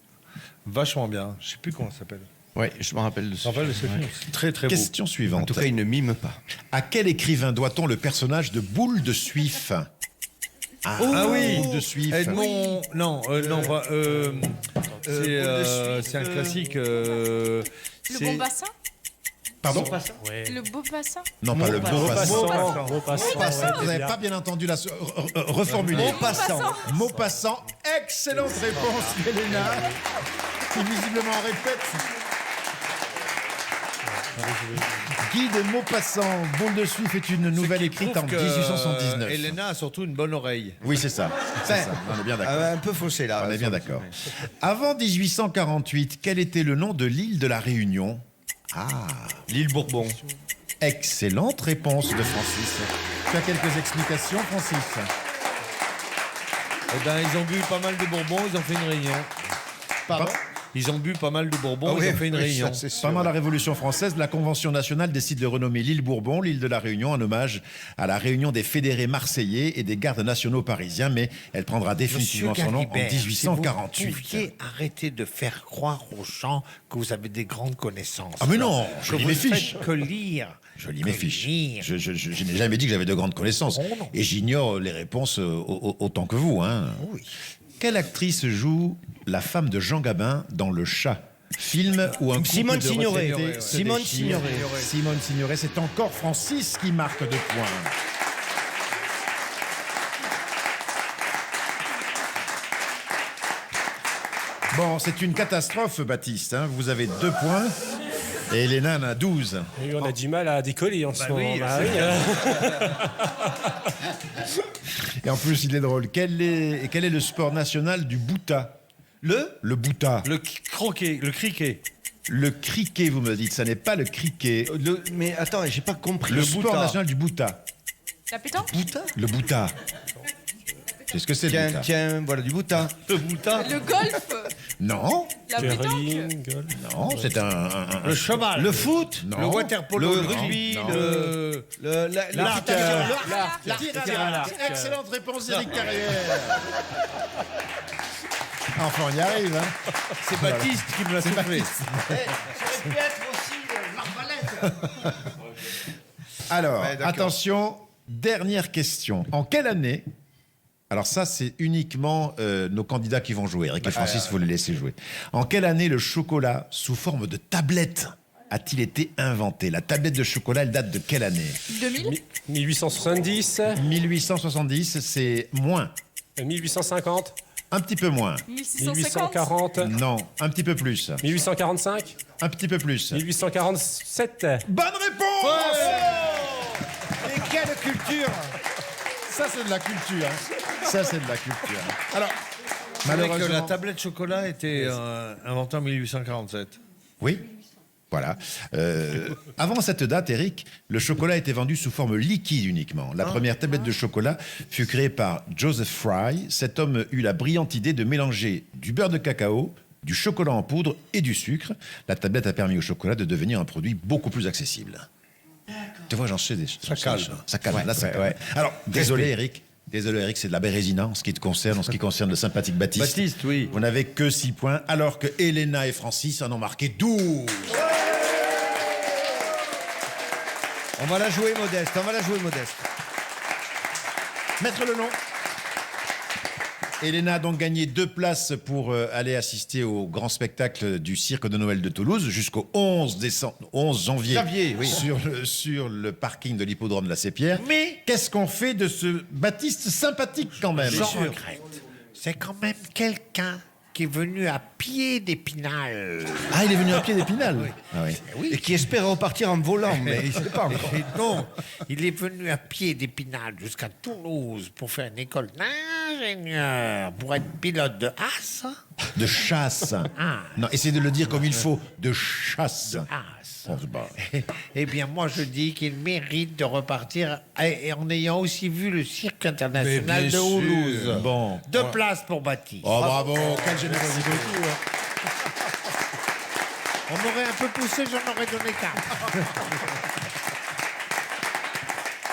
Vachement bien. Je sais plus comment ça s'appelle. Oui, je me rappelle de ce film. C'est très très beau. Question suivante. En tout cas, il ne mime pas. À quel écrivain doit-on le personnage de Boule de Suif? Ah oui, Boule de Suif. Edmond. Non, non, pas. C'est un classique. Le bon bassin Pardon? Le beau bassin Non, pas le beau passant. Maupassant. Vous n'avez pas bien entendu la... Reformulez. Maupassant. Maupassant. Excellente réponse, Elena, qui visiblement répète. Guy de Maupassant, Boule de Suif est une nouvelle écrite en 1879. Elena a surtout une bonne oreille. Oui, c'est ça. C'est ça. On est bien d'accord. Un peu faussé là. On est bien d'accord. Avant 1848, quel était le nom de l'île de la Réunion? Ah, L'île Bourbon. excellente réponse de Francis. Tu as quelques explications, Francis? Eh ben, ils ont bu pas mal de Bourbon, ils ont fait une réunion. Pardon? Ils ont bu pas mal de Bourbon, Ah oui, ils ont fait une oui, réunion. ça, c'est sûr. Pendant la Révolution française, la Convention nationale décide de renommer l'île Bourbon l'île de la Réunion en hommage à la réunion des fédérés marseillais et des gardes nationaux parisiens, mais elle prendra définitivement son nom en Galibert, si 1848. vous pouviez arrêter de faire croire aux gens que vous avez des grandes connaissances. Ah mais non, je Que lis vous mes ne faites fiches. que lire. Je lis mes Que fiches. lire. Je n'ai jamais dit que j'avais de grandes connaissances. Oh non. Et j'ignore les réponses autant que vous. Hein. Oui. Quelle actrice joue la femme de Jean Gabin dans Le Chat? Film ou un couple Simone de Signoret. retraités se Simone déchire. Signoret. Simone Signoret, c'est encore Francis qui marque 2 points. Bon, c'est une catastrophe, Baptiste. Hein. Vous avez 2 points et Elena en a 12. Et on a du mal à décoller en ce moment. oui, Bah c'est oui, Et en plus, il est drôle. Quel est le sport national du Bhouta? Le Bhouta. Le croquet, le criquet. Le criquet, vous me dites. Ça n'est pas le criquet. Mais attends, j'ai pas compris. Le sport national du Bhouta. La pétanque Le Bhouta. C'est ce que c'est le Tiens, Bhouta. tiens, voilà du boutin. Le boutin. Le golf Non. La Curling, golf. Non, c'est Le cheval. Le foot, Non. Le waterpolo. le non. rugby, Non. L'arc. Tir à l'arc. Excellente réponse d'Éric Carrière. Enfin, on y arrive. Hein. C'est Baptiste qui me l'a soufflé. Ça aurait pu être aussi l'arbalète. Alors, Ouais, d'accord. attention, dernière question. En quelle année? Alors ça, c'est uniquement nos candidats qui vont jouer. Eric et Francis, vous les laissez jouer. En quelle année le chocolat sous forme de tablette a-t-il été inventé? La tablette de chocolat, elle date de quelle année? 2000. 1870, 1870, c'est moins. 1850, Un petit peu moins. 1650. 1840, Non, un petit peu plus. 1845, Un petit peu plus. 1847. Bonne réponse. Et quelle culture! Ça, c'est de la culture. Ça, c'est de la culture. Alors, C'est vrai que malheureusement... la tablette chocolat était inventée en 1847. Oui, voilà. Avant cette date, Eric, le chocolat était vendu sous forme liquide uniquement. La première tablette de chocolat fut créée par Joseph Fry. Cet homme eut la brillante idée de mélanger du beurre de cacao, du chocolat en poudre et du sucre. La tablette a permis au chocolat de devenir un produit beaucoup plus accessible. Tu vois, j'en sais des choses. Ça calme. Ça calme. Là, ça calme. Alors, désolé, Eric. Désolé, Eric, c'est de la bérésina en ce qui te concerne, en ce qui concerne le sympathique Baptiste. Baptiste, oui. Vous n'avez que 6 points, alors que Elena et Francis en ont marqué 12. On va la jouer modeste, Maître Lenon. Elena a donc gagné 2 places pour aller assister au grand spectacle du Cirque de Noël de Toulouse jusqu'au 11 janvier, oui. sur le parking de l'hippodrome de la Sépierre. Mais Qu'est-ce qu'on fait de ce Baptiste sympathique quand même? j'en regrette. C'est quand même quelqu'un qui est venu à pied d'Épinal. Ah, il est venu à pied d'Épinal. Ah oui. Et qui espère repartir en volant, mais il ne sait pas encore. Et non, il est venu à pied d'Épinal jusqu'à Toulouse pour faire une école d'ingénieur, pour être pilote de As. De chasse. Ah. Non, essayez de le dire comme il faut. De chasse. As. Oh, c'est pas- Eh bien, moi, je dis qu'il mérite de repartir et en ayant aussi vu le cirque international Mais de bien sûr. Toulouse. Bon. 2 places pour Baptiste. Oh, bravo. Quelle générosité. On m'aurait un peu poussé, j'en aurais donné 4.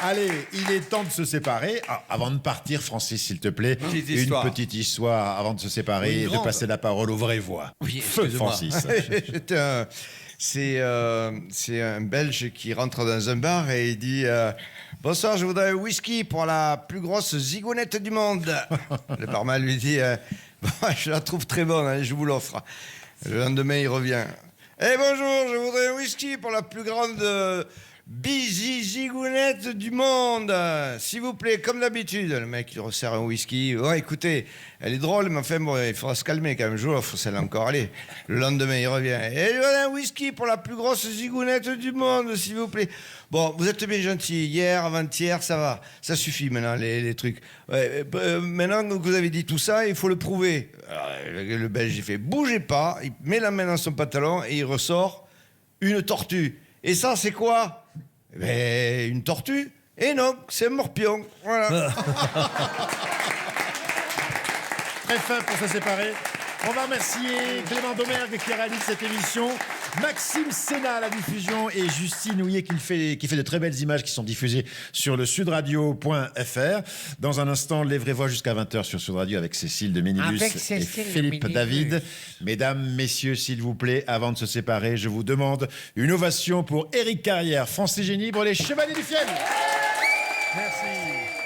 Allez, il est temps de se séparer. Ah, avant de partir, Francis, s'il te plaît, Petite une histoire. petite histoire avant de se séparer Une et de grande. passer la parole aux vraies voix. Oui, Feu, excuse-moi. Francis. C'est un Belge qui rentre dans un bar et il dit bonsoir, je voudrais un whisky pour la plus grosse zigounette du monde. Le barman lui dit bon, je la trouve très bonne, allez, je vous l'offre. Le lendemain, il revient. Eh bonjour, je voudrais un whisky pour la plus grande zigounette du monde. S'il vous plaît, comme d'habitude. Le mec, il resserre un whisky. Ouais, écoutez, elle est drôle, mais enfin, bon, il faudra se calmer quand même. Je vous l'offre, celle-là encore. Allez. Le lendemain, il revient. Et je voudrais un whisky pour la plus grosse zigounette du monde, s'il vous plaît. Bon, vous êtes bien gentil. Hier, avant-hier, ça va. Ça suffit maintenant, les trucs. Ouais, maintenant que vous avez dit tout ça, il faut le prouver. Alors, le Belge, il fait bougez pas. Il met la main dans son pantalon et il ressort une tortue. Et ça, c'est quoi? Eh ben, une tortue? Et non, c'est un morpion. Voilà. Très fin pour se séparer. On va remercier Clément Domergue qui réalise cette émission, Maxime Sénat à la diffusion et Justine Houillet qui fait de très belles images qui sont diffusées sur le sudradio.fr. Dans un instant, les vraies voix jusqu'à 20h sur Sud Radio avec Cécile de Ménilus Avec et Cécile de Philippe Ménilus. David. Mesdames, messieurs, s'il vous plaît, avant de se séparer, je vous demande une ovation pour Éric Carrière, Francis Génie pour les Chevaliers du Fiel. Merci.